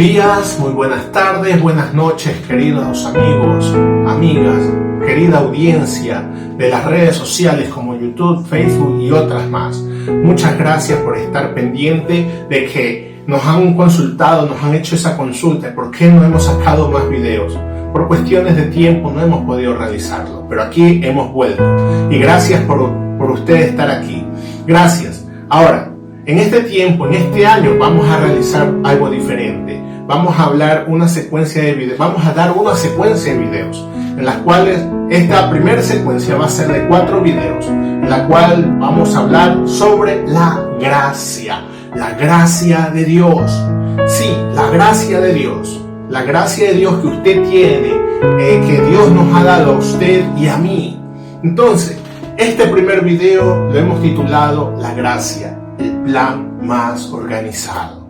días, muy buenas tardes, buenas noches, queridos amigos, amigas, querida audiencia de las redes sociales como YouTube, Facebook y otras más. Muchas gracias por estar pendiente de que nos han consultado, nos han hecho esa consulta. ¿Por qué no hemos sacado más videos? Por cuestiones de tiempo no hemos podido realizarlo, pero aquí hemos vuelto. Y gracias por usted estar aquí. Gracias. Ahora, en este tiempo, en este año, vamos a realizar algo diferente. Vamos a hablar una secuencia de videos, vamos a dar una secuencia de videos, en las cuales esta primera secuencia va a ser de 4 videos, en la cual vamos a hablar sobre la gracia de Dios. Sí, la gracia de Dios. La gracia de Dios que usted tiene, que Dios nos ha dado a usted y a mí. Entonces, este primer video lo hemos titulado La gracia, el plan más organizado.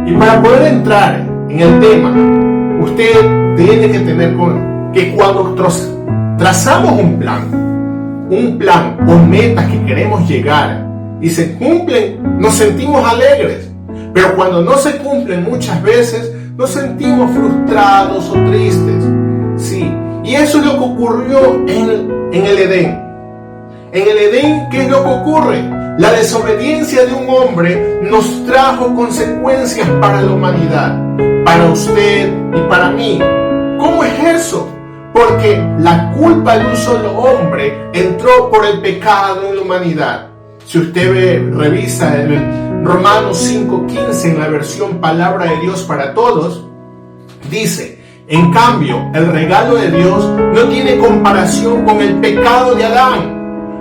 Y para poder entrar en el tema, usted tiene que tener que cuando trazamos un plan o metas que queremos llegar y se cumplen, nos sentimos alegres. Pero cuando no se cumplen muchas veces, nos sentimos frustrados o tristes. Sí, y eso es lo que ocurrió en el Edén. En el Edén, ¿qué es lo que ocurre? La desobediencia de un hombre nos trajo consecuencias para la humanidad, para usted y para mí. ¿Cómo es eso? Porque la culpa de un solo hombre entró por el pecado en la humanidad. Si usted revisa el Romanos 5:15 en la versión Palabra de Dios para Todos, dice: en cambio, el regalo de Dios no tiene comparación con el pecado de Adán.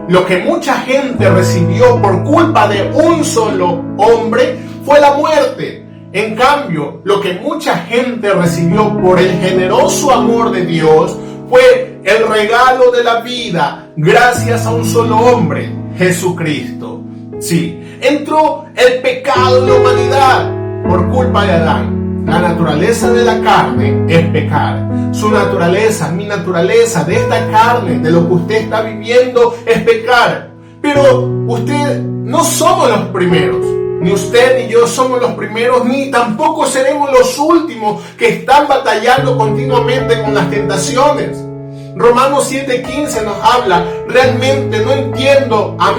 Lo que mucha gente recibió por culpa de un solo hombre fue la muerte. En cambio, lo que mucha gente recibió por el generoso amor de Dios fue el regalo de la vida gracias a un solo hombre, Jesucristo. Sí, entró el pecado en la humanidad por culpa de Adán. La naturaleza de la carne es pecar. Su naturaleza, mi naturaleza de esta carne, de lo que usted está viviendo, es pecar. Pero usted no somos los primeros. Ni usted ni yo somos los primeros, ni tampoco seremos los últimos que están batallando continuamente con las tentaciones. Romanos 7:15 nos habla: realmente no me entiendo a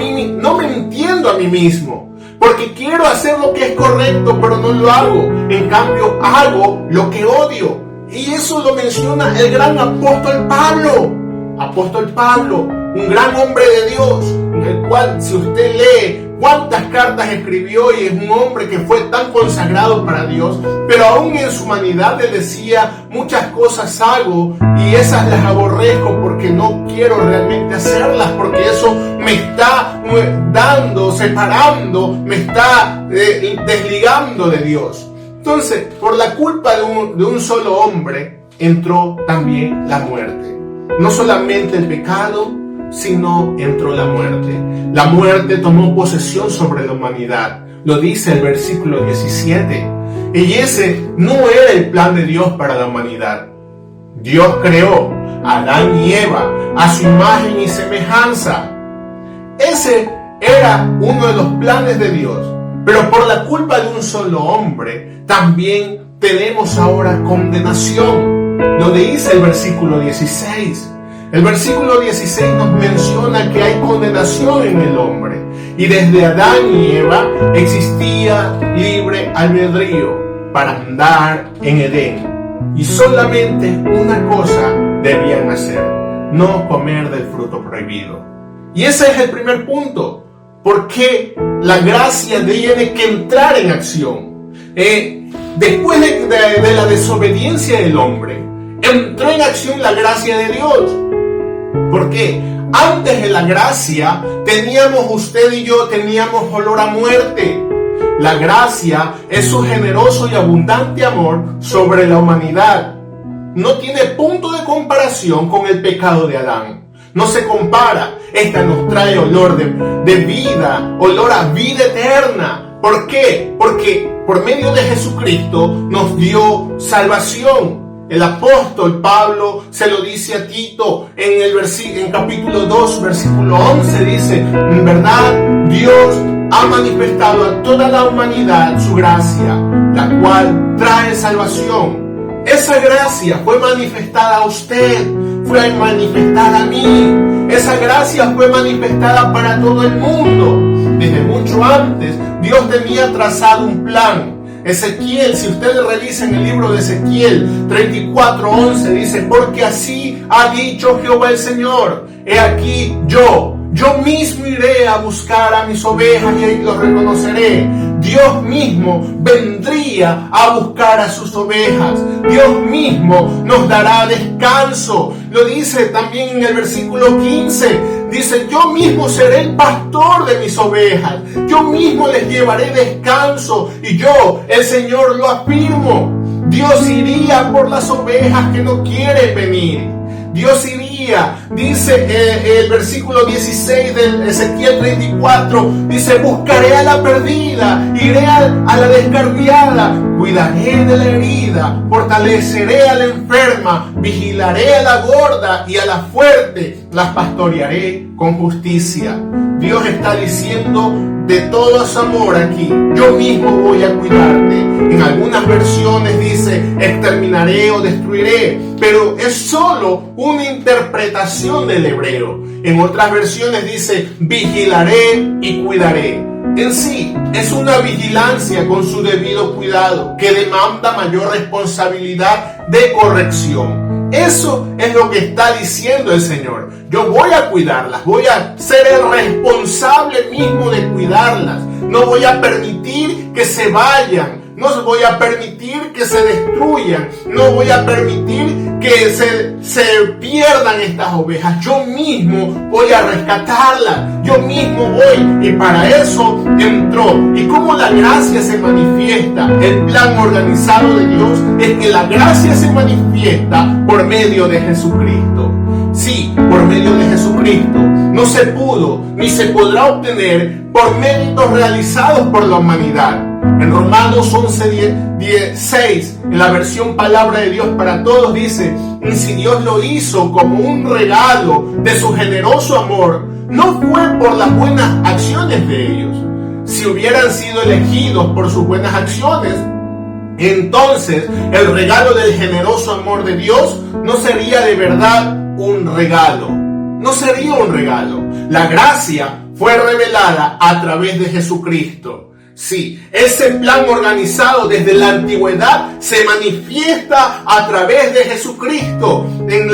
mí mismo. Porque quiero hacer lo que es correcto, pero no lo hago. En cambio, hago lo que odio. Y eso lo menciona el gran apóstol Pablo. Apóstol Pablo, un gran hombre de Dios, en el cual, si usted lee cuántas cartas escribió, y es un hombre que fue tan consagrado para Dios, pero aún en su humanidad le decía: muchas cosas hago y esas las aborrezco porque no quiero realmente hacerlas, porque eso me está separando, me está desligando de Dios. Entonces, por la culpa de un solo hombre, entró también la muerte. No solamente el pecado, sino entró la muerte. La muerte tomó posesión sobre la humanidad. Lo dice el versículo 17. Y ese no era el plan de Dios para la humanidad. Dios creó a Adán y Eva a su imagen y semejanza. Ese era uno de los planes de Dios. Pero por la culpa de un solo hombre, también tenemos ahora condenación. Lo dice el versículo 16. El versículo 16 nos menciona que hay condenación en el hombre. Y desde Adán y Eva existía libre albedrío para andar en Edén. Y solamente una cosa debían hacer: no comer del fruto prohibido. Y ese es el primer punto. Porque la gracia tiene que entrar en acción. Después de la desobediencia del hombre, entró en acción la gracia de Dios. Porque antes de la gracia usted y yo teníamos olor a muerte. La gracia es su generoso y abundante amor sobre la humanidad. No tiene punto de comparación con el pecado de Adán. No se compara. Esta nos trae olor de vida, olor a vida eterna. ¿Por qué? Porque por medio de Jesucristo nos dio salvación. El apóstol Pablo se lo dice a Tito en capítulo 2, versículo 11, dice: en verdad, Dios ha manifestado a toda la humanidad su gracia, la cual trae salvación. Esa gracia fue manifestada a usted, fue manifestada a mí. Esa gracia fue manifestada para todo el mundo. Desde mucho antes, Dios tenía trazado un plan. Ezequiel, si ustedes revisan el libro de Ezequiel 34:11, dice: porque así ha dicho Jehová el Señor, he aquí yo mismo iré a buscar a mis ovejas y ahí los reconoceré. Dios mismo vendría a buscar a sus ovejas. Dios mismo nos dará descanso. Lo dice también en el versículo 15. Dice: yo mismo seré el pastor de mis ovejas. Yo mismo les llevaré descanso. Y yo, el Señor, lo afirmo. Dios iría por las ovejas que no quieren venir. Dios iría, dice el versículo 16 del Ezequiel 34, dice: buscaré a la perdida, iré a la descarriada, cuidaré de la herida, fortaleceré a la enferma, vigilaré a la gorda y a la fuerte, las pastorearé con justicia. Dios está diciendo de todo su amor aquí: yo mismo voy a cuidarte. En algunas versiones dice: exterminaré o destruiré, pero es solo una interpretación del hebreo. En otras versiones dice: vigilaré y cuidaré. En sí, es una vigilancia con su debido cuidado que demanda mayor responsabilidad de corrección. Eso es lo que está diciendo el Señor. Yo voy a cuidarlas, voy a ser el responsable mismo de cuidarlas. No voy a permitir que se vayan. No voy a permitir que se destruyan. No voy a permitir que se pierdan estas ovejas. Yo mismo voy a rescatarlas. Yo mismo voy. Y para eso entró. ¿Y cómo la gracia se manifiesta? El plan organizado de Dios es que la gracia se manifiesta por medio de Jesucristo. Sí, por medio de Jesucristo. No se pudo ni se podrá obtener por méritos realizados por la humanidad. En Romanos 11:16, en la versión Palabra de Dios para Todos, dice: y si Dios lo hizo como un regalo de su generoso amor, no fue por las buenas acciones de ellos. Si hubieran sido elegidos por sus buenas acciones, entonces el regalo del generoso amor de Dios no sería de verdad un regalo. No sería un regalo. La gracia fue revelada a través de Jesucristo. Sí, ese plan organizado desde la antigüedad se manifiesta a través de Jesucristo. En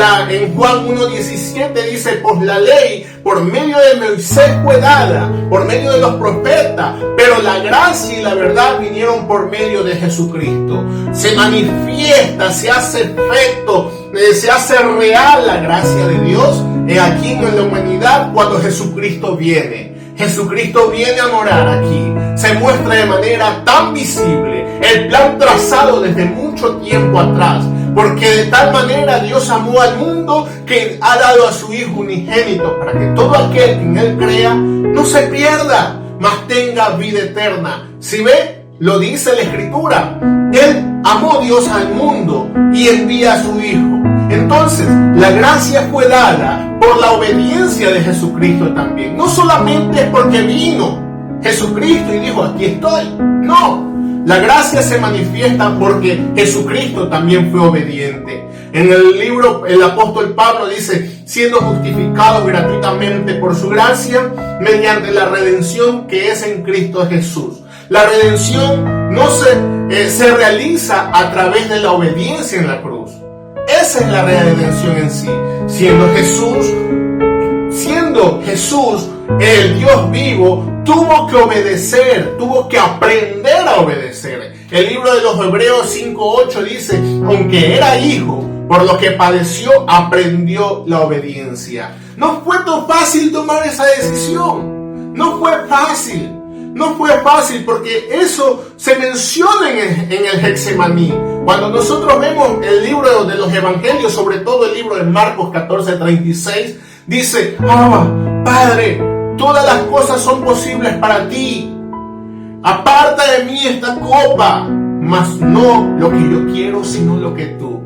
Juan 1:17 dice: pues la ley por medio de Moisés fue dada, por medio de los profetas, pero la gracia y la verdad vinieron por medio de Jesucristo. Se manifiesta, se hace efecto, se hace real la gracia de Dios aquí en la humanidad cuando Jesucristo viene. Jesucristo viene a morar aquí. Se muestra de manera tan visible el plan trazado desde mucho tiempo atrás, porque de tal manera Dios amó al mundo que ha dado a su Hijo unigénito para que todo aquel que en Él crea no se pierda, mas tenga vida eterna. Si ve, lo dice la Escritura. Él amó Dios al mundo y envía a su Hijo. Entonces, la gracia fue dada por la obediencia de Jesucristo también. No solamente es porque vino Jesucristo y dijo: aquí estoy. No, la gracia se manifiesta porque Jesucristo también fue obediente. En el libro, el apóstol Pablo dice: siendo justificados gratuitamente por su gracia, mediante la redención que es en Cristo Jesús. La redención no se realiza a través de la obediencia en la cruz. Esa es la redención en sí. Siendo Jesús el Dios vivo, tuvo que obedecer, tuvo que aprender a obedecer. El libro de los Hebreos 5:8 dice: aunque era hijo, por lo que padeció, aprendió la obediencia. No fue tan fácil tomar esa decisión. No fue fácil. No fue fácil porque eso se menciona en el Getsemaní. Cuando nosotros vemos el libro de los evangelios, sobre todo el libro de Marcos 14:36, dice: Padre, todas las cosas son posibles para ti. Aparta de mí esta copa, mas no lo que yo quiero, sino lo que tú.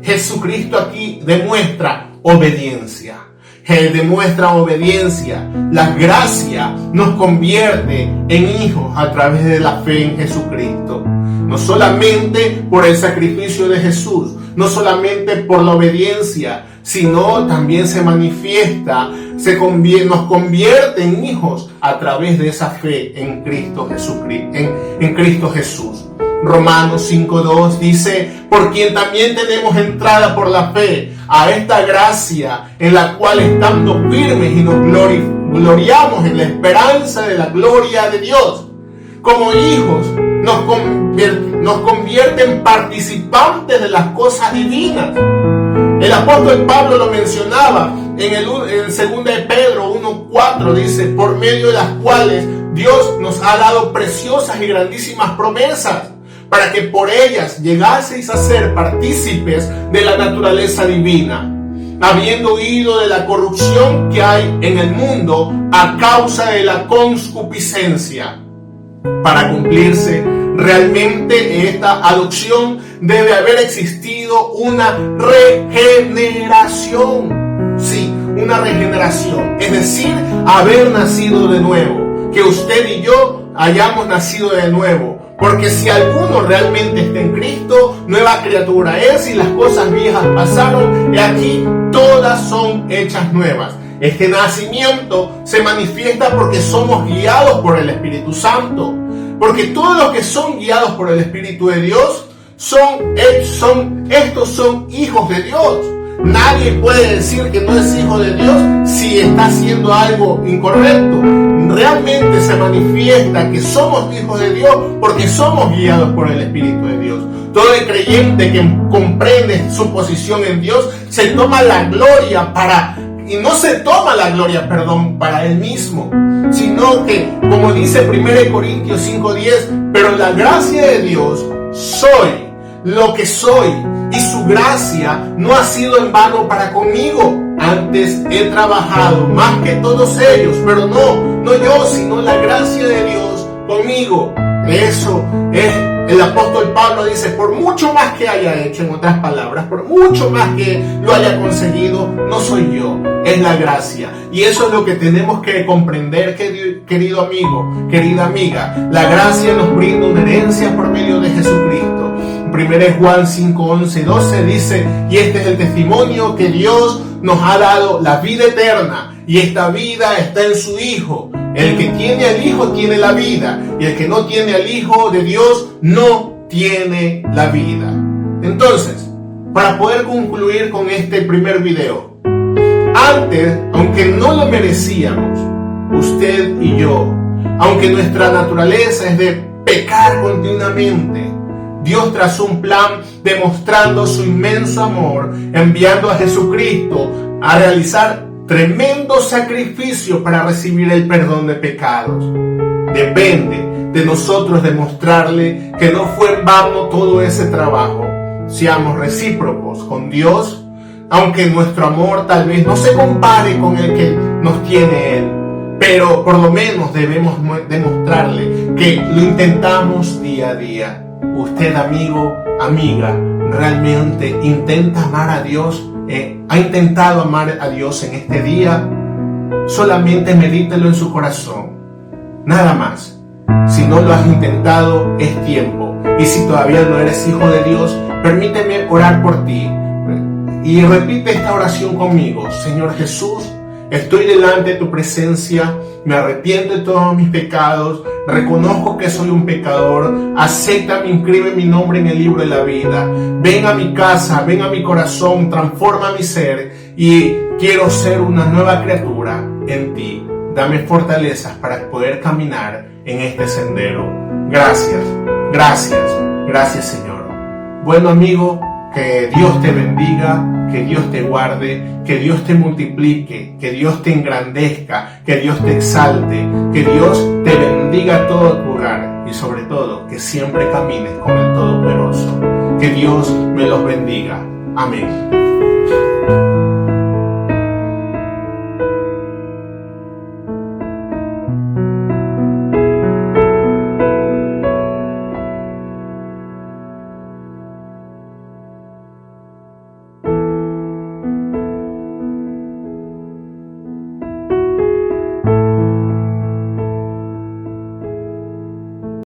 Jesucristo aquí demuestra obediencia. Él demuestra obediencia. La gracia nos convierte en hijos a través de la fe en Jesucristo. No solamente por el sacrificio de Jesús, no solamente por la obediencia, sino también se manifiesta, nos convierte en hijos a través de esa fe en Cristo en Cristo Jesús. Romanos 5:2 dice: por quien también tenemos entrada por la fe a esta gracia, en la cual estando firmes y nos gloriamos en la esperanza de la gloria de Dios. Como hijos nos convierte en participantes de las cosas divinas. El apóstol Pablo lo mencionaba en 2 de Pedro 1:4, dice: por medio de las cuales Dios nos ha dado preciosas y grandísimas promesas, para que por ellas llegaseis a ser partícipes de la naturaleza divina, habiendo huido de la corrupción que hay en el mundo a causa de la concupiscencia. Para cumplirse realmente esta adopción, debe haber existido una regeneración. Sí, una regeneración, es decir, haber nacido de nuevo, que usted y yo hayamos nacido de nuevo. Porque si alguno realmente está en Cristo, nueva criatura es, y las cosas viejas pasaron, y aquí todas son hechas nuevas. Este nacimiento se manifiesta porque somos guiados por el Espíritu Santo. Porque todos los que son guiados por el Espíritu de Dios estos son hijos de Dios. Nadie puede decir que no es hijo de Dios si está haciendo algo incorrecto. Realmente se manifiesta que somos hijos de Dios porque somos guiados por el Espíritu de Dios. Todo el creyente que comprende su posición en Dios se toma la gloria y no se toma la gloria, para él mismo, sino que, como dice 1 Corintios 5:10, pero la gracia de Dios soy lo que soy, y su gracia no ha sido en vano para conmigo. Antes he trabajado más que todos ellos, pero no yo, sino la gracia de Dios conmigo. Eso es, el apóstol Pablo dice: por mucho más que haya hecho, en otras palabras, por mucho más que lo haya conseguido, no soy yo, es la gracia. Y eso es lo que tenemos que comprender, querido amigo, querida amiga. La gracia nos brinda una herencia por medio de Jesucristo. 1 Juan 5:11-12 dice: y este es el testimonio que Dios nos ha dado, la vida eterna, y esta vida está en su Hijo. El que tiene al Hijo tiene la vida, y el que no tiene al Hijo de Dios no tiene la vida. Entonces, para poder concluir con este primer video, antes, aunque no lo merecíamos, usted y yo, aunque nuestra naturaleza es de pecar continuamente, Dios trazó un plan demostrando su inmenso amor, enviando a Jesucristo a realizar tremendo sacrificio para recibir el perdón de pecados. Depende de nosotros demostrarle que no fue en vano todo ese trabajo. Seamos recíprocos con Dios, aunque nuestro amor tal vez no se compare con el que nos tiene Él, pero por lo menos debemos demostrarle que lo intentamos día a día. Usted, amigo, amiga, realmente intenta amar a Dios, ha intentado amar a Dios en este día. Solamente medítelo en su corazón, nada más. Si no lo has intentado, es tiempo. Y si todavía no eres hijo de Dios, permíteme orar por ti. Y repite esta oración conmigo: Señor Jesús, estoy delante de tu presencia, me arrepiento de todos mis pecados, reconozco que soy un pecador, acéptame, inscribe mi nombre en el libro de la vida. Ven a mi casa, ven a mi corazón, transforma mi ser, y quiero ser una nueva criatura en ti. Dame fortalezas para poder caminar en este sendero. Gracias, Señor. Bueno, amigo, que Dios te bendiga, que Dios te guarde, que Dios te multiplique, que Dios te engrandezca, que Dios te exalte, que Dios te bendiga a todo tu hogar, y sobre todo que siempre camines con el Todopoderoso. Que Dios me los bendiga. Amén.